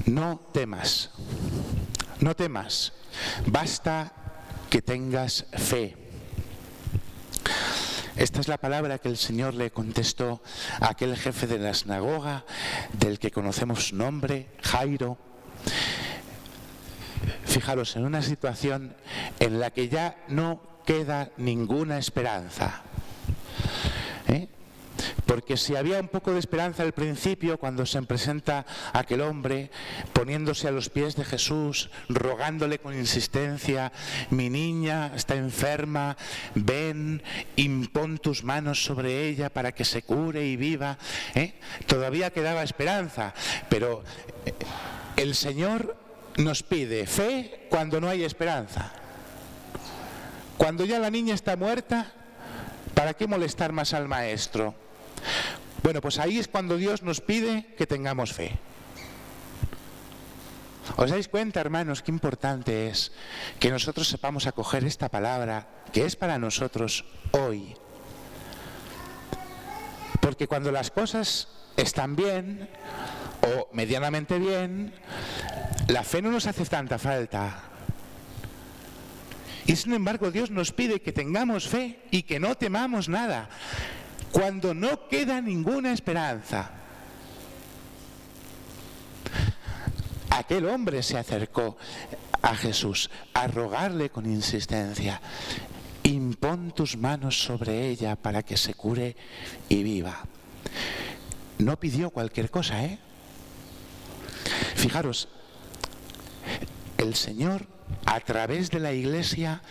No temas, no temas, basta que tengas fe. Esta es la palabra que el Señor le contestó a aquel jefe de la sinagoga, del que conocemos su nombre, Jairo. Fijaros, en una situación en la que ya no queda ninguna esperanza. Porque si había un poco de esperanza al principio, cuando se presenta aquel hombre poniéndose a los pies de Jesús, rogándole con insistencia: mi niña está enferma, ven, impón tus manos sobre ella para que se cure y viva. Todavía quedaba esperanza, pero el Señor nos pide fe cuando no hay esperanza. Cuando ya la niña está muerta, ¿para qué molestar más al maestro? Bueno, pues ahí es cuando Dios nos pide que tengamos fe. ¿Os dais cuenta, hermanos, qué importante es que nosotros sepamos acoger esta palabra que es para nosotros hoy? Porque cuando las cosas están bien o medianamente bien, la fe no nos hace tanta falta. Y sin embargo Dios nos pide que tengamos fe y que no temamos nada, cuando no queda ninguna esperanza. Aquel hombre se acercó a Jesús a rogarle con insistencia: impón tus manos sobre ella para que se cure y viva. No pidió cualquier cosa, Fijaros, el Señor, a través de la Iglesia,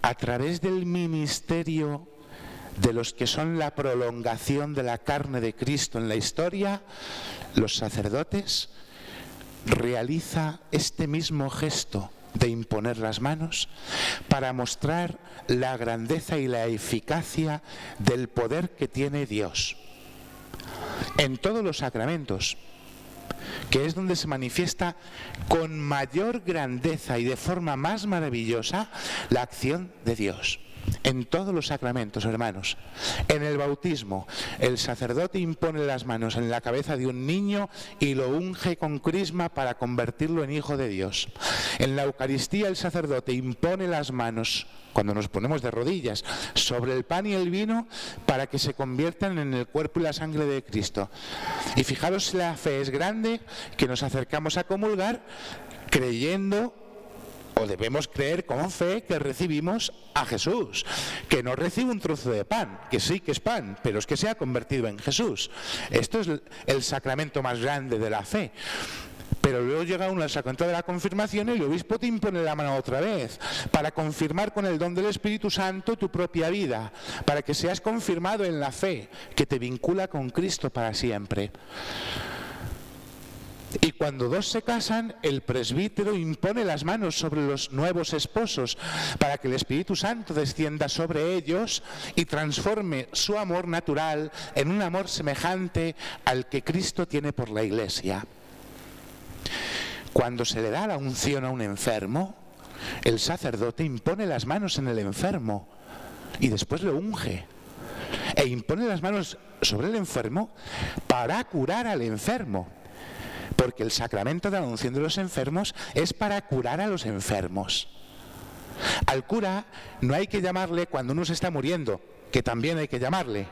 a través del ministerio de los que son la prolongación de la carne de Cristo en la historia, los sacerdotes, realiza este mismo gesto de imponer las manos para mostrar la grandeza y la eficacia del poder que tiene Dios en todos los sacramentos, que es donde se manifiesta con mayor grandeza y de forma más maravillosa la acción de Dios. En todos los sacramentos, hermanos. En el bautismo, el sacerdote impone las manos en la cabeza de un niño y lo unge con crisma para convertirlo en hijo de Dios. En la Eucaristía, el sacerdote impone las manos, cuando nos ponemos de rodillas, sobre el pan y el vino para que se conviertan en el cuerpo y la sangre de Cristo. Y fijaros si la fe es grande, que nos acercamos a comulgar creyendo, o debemos creer con fe, que recibimos a Jesús, que no recibe un trozo de pan, que sí que es pan, pero es que se ha convertido en Jesús. Esto es el sacramento más grande de la fe. Pero luego llega uno al sacramento de la confirmación y el obispo te impone la mano otra vez para confirmar con el don del Espíritu Santo tu propia vida, para que seas confirmado en la fe que te vincula con Cristo para siempre. Y cuando dos se casan, el presbítero impone las manos sobre los nuevos esposos para que el Espíritu Santo descienda sobre ellos y transforme su amor natural en un amor semejante al que Cristo tiene por la Iglesia. Cuando se le da la unción a un enfermo, el sacerdote impone las manos en el enfermo y después lo unge. E impone las manos sobre el enfermo para curar al enfermo. Porque el sacramento de la unción de los enfermos es para curar a los enfermos. Al cura no hay que llamarle cuando uno se está muriendo, que también hay que llamarle.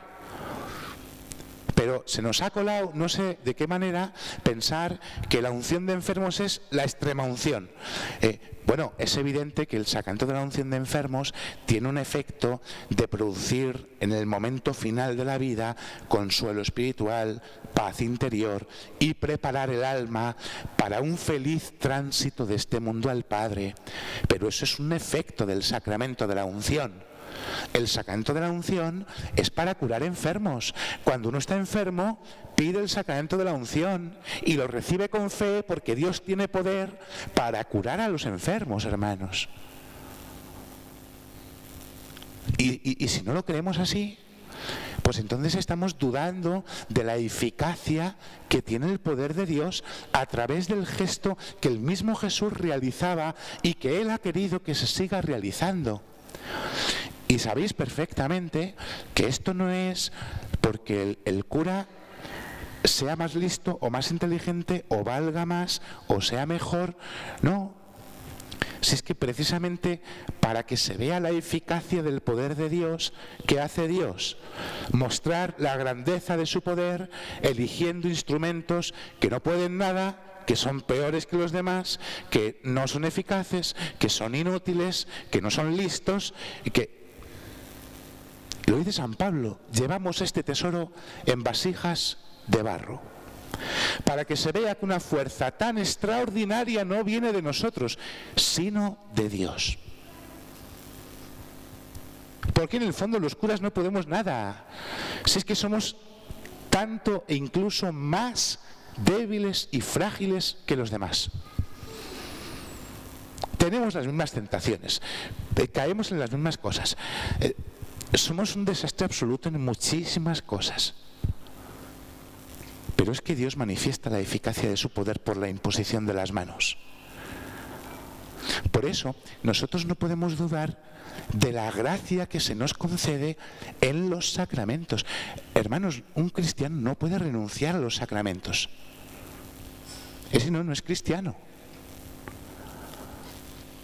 Pero se nos ha colado, no sé de qué manera, pensar que la unción de enfermos es la extrema unción. Bueno, es evidente que el sacramento de la unción de enfermos tiene un efecto de producir en el momento final de la vida consuelo espiritual, paz interior y preparar el alma para un feliz tránsito de este mundo al Padre. Pero eso es un efecto del sacramento de la unción. El sacramento de la unción es para curar enfermos. Cuando uno está enfermo, pide el sacramento de la unción y lo recibe con fe, porque Dios tiene poder para curar a los enfermos, hermanos. Y si no lo creemos así, pues entonces estamos dudando de la eficacia que tiene el poder de Dios a través del gesto que el mismo Jesús realizaba y que Él ha querido que se siga realizando. Y sabéis perfectamente que esto no es porque el cura sea más listo o más inteligente o valga más o sea mejor. No. Si es que precisamente para que se vea la eficacia del poder de Dios, ¿qué hace Dios? Mostrar la grandeza de su poder eligiendo instrumentos que no pueden nada, que son peores que los demás, que no son eficaces, que son inútiles, que no son listos y que... Lo dice San Pablo, llevamos este tesoro en vasijas de barro, para que se vea que una fuerza tan extraordinaria no viene de nosotros, sino de Dios. Porque en el fondo los curas no podemos nada, si es que somos tanto e incluso más débiles y frágiles que los demás. Tenemos las mismas tentaciones, caemos en las mismas cosas, somos un desastre absoluto en muchísimas cosas. Pero es que Dios manifiesta la eficacia de su poder por la imposición de las manos. Por eso, nosotros no podemos dudar de la gracia que se nos concede en los sacramentos. Hermanos, un cristiano no puede renunciar a los sacramentos. Ese no es cristiano.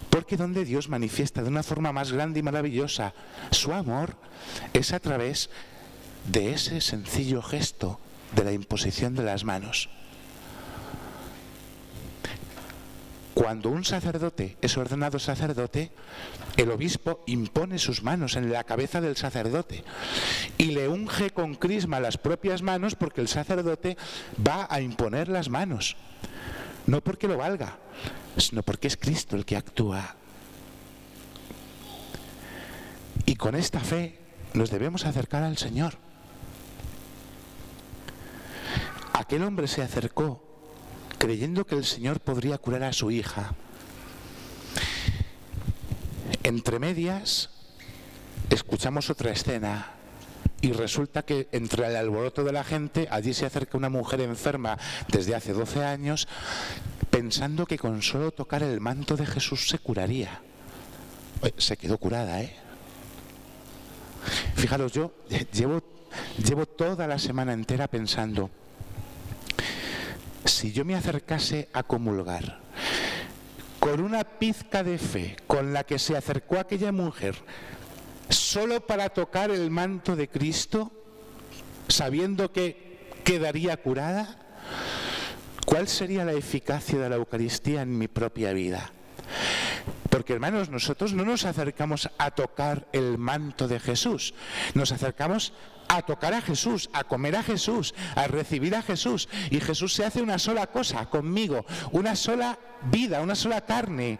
Porque donde Dios manifiesta de una forma más grande y maravillosa su amor es a través de ese sencillo gesto de la imposición de las manos. Cuando un sacerdote es ordenado sacerdote, el obispo impone sus manos en la cabeza del sacerdote y le unge con crisma las propias manos, porque el sacerdote va a imponer las manos, no porque lo valga, sino porque es Cristo el que actúa. Y con esta fe nos debemos acercar al Señor. Aquel hombre se acercó creyendo que el Señor podría curar a su hija. Entre medias escuchamos otra escena y resulta que entre el alboroto de la gente allí se acerca una mujer enferma desde hace 12 años pensando que con solo tocar el manto de Jesús se curaría. Se quedó curada, ¿eh? Fijaros, yo llevo toda la semana entera pensando, si yo me acercase a comulgar con una pizca de fe con la que se acercó aquella mujer solo para tocar el manto de Cristo, sabiendo que quedaría curada, ¿cuál sería la eficacia de la Eucaristía en mi propia vida? Porque, hermanos, nosotros no nos acercamos a tocar el manto de Jesús, nos acercamos a tocar a Jesús, a comer a Jesús, a recibir a Jesús. Y Jesús se hace una sola cosa conmigo, una sola vida, una sola carne.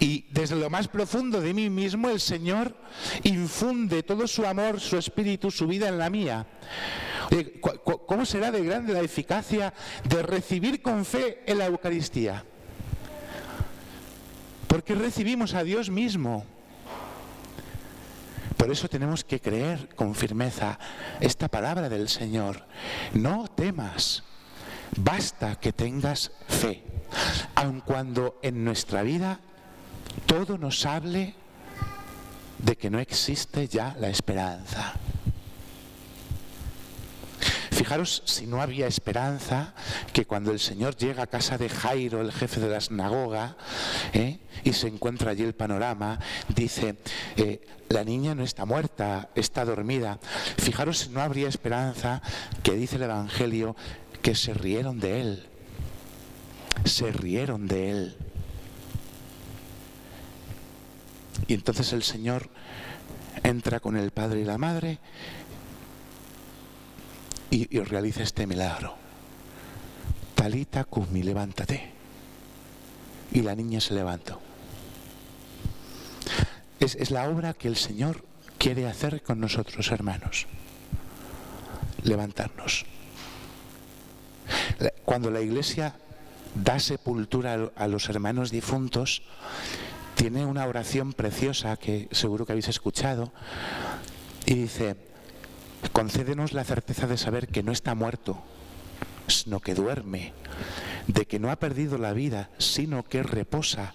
Y desde lo más profundo de mí mismo el Señor infunde todo su amor, su espíritu, su vida en la mía. Oye, ¿cómo será de grande la eficacia de recibir con fe en la Eucaristía? Porque recibimos a Dios mismo. Por eso tenemos que creer con firmeza esta palabra del Señor. No temas, basta que tengas fe. Aun cuando en nuestra vida todo nos hable de que no existe ya la esperanza. Fijaros si no había esperanza que cuando el Señor llega a casa de Jairo, el jefe de la sinagoga, y se encuentra allí el panorama, dice, la niña no está muerta, está dormida. Fijaros si no habría esperanza que dice el Evangelio que se rieron de él. Se rieron de él. Y entonces el Señor entra con el padre y la madre y realiza este milagro. Talita cumi, levántate. Y la niña se levantó. Es la obra que el Señor quiere hacer con nosotros, hermanos. Levantarnos. Cuando la Iglesia da sepultura a los hermanos difuntos, tiene una oración preciosa que seguro que habéis escuchado, y dice: concédenos la certeza de saber que no está muerto, sino que duerme, de que no ha perdido la vida, sino que reposa,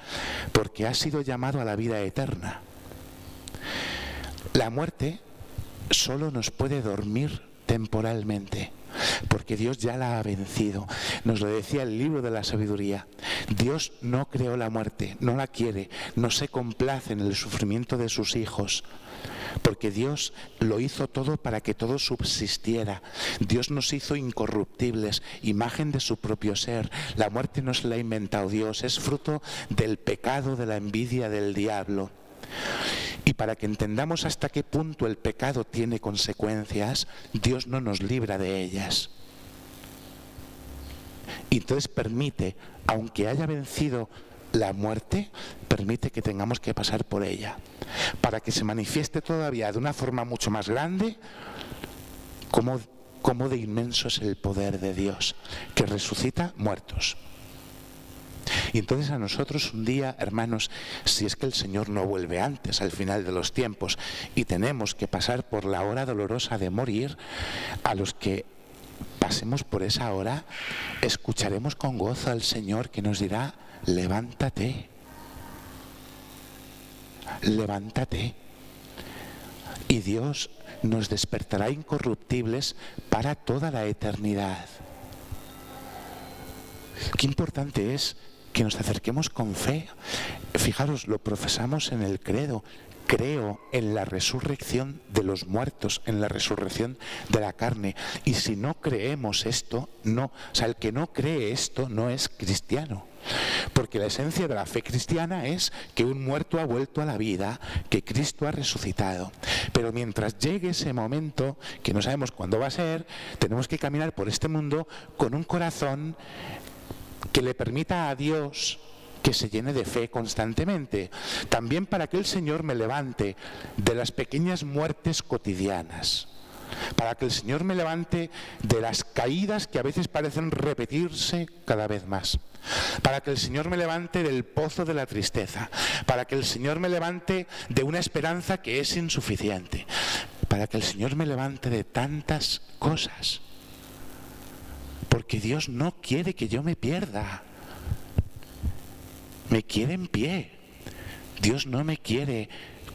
porque ha sido llamado a la vida eterna. La muerte solo nos puede dormir temporalmente, porque Dios ya la ha vencido. Nos lo decía el libro de la sabiduría. Dios no creó la muerte, no la quiere, no se complace en el sufrimiento de sus hijos, porque Dios lo hizo todo para que todo subsistiera. Dios nos hizo incorruptibles, imagen de su propio ser. La muerte no se la ha inventado Dios, es fruto del pecado, de la envidia del diablo. Y para que entendamos hasta qué punto el pecado tiene consecuencias, Dios no nos libra de ellas. Y entonces permite, aunque haya vencido la muerte, permite que tengamos que pasar por ella, para que se manifieste todavía de una forma mucho más grande cómo de inmenso es el poder de Dios, que resucita muertos. Y entonces a nosotros un día, hermanos, si es que el Señor no vuelve antes, al final de los tiempos, y tenemos que pasar por la hora dolorosa de morir, a los que pasemos por esa hora, escucharemos con gozo al Señor que nos dirá: levántate, levántate. Y Dios nos despertará incorruptibles para toda la eternidad. Qué importante es que nos acerquemos con fe. Fijaros, lo profesamos en el credo. Creo en la resurrección de los muertos, en la resurrección de la carne. Y si no creemos esto, el que no cree esto no es cristiano. Porque la esencia de la fe cristiana es que un muerto ha vuelto a la vida, que Cristo ha resucitado. Pero mientras llegue ese momento, que no sabemos cuándo va a ser, tenemos que caminar por este mundo con un corazón que le permita a Dios que se llene de fe constantemente, también para que el Señor me levante de las pequeñas muertes cotidianas, para que el Señor me levante de las caídas que a veces parecen repetirse cada vez más, para que el Señor me levante del pozo de la tristeza, para que el Señor me levante de una esperanza que es insuficiente, para que el Señor me levante de tantas cosas, porque Dios no quiere que yo me pierda. Me quiere en pie. Dios no me quiere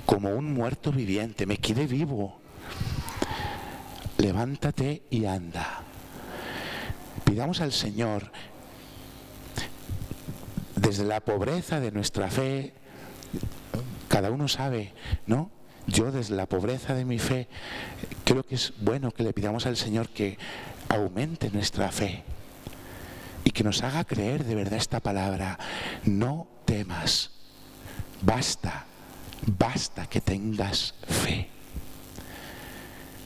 como un muerto viviente, me quiere vivo. Levántate y anda. Pidamos al Señor, desde la pobreza de nuestra fe, cada uno sabe, ¿no? Yo desde la pobreza de mi fe, creo que es bueno que le pidamos al Señor que aumente nuestra fe y que nos haga creer de verdad esta palabra: no temas, basta que tengas fe.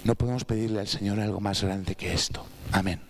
No podemos pedirle al Señor algo más grande que esto. Amén.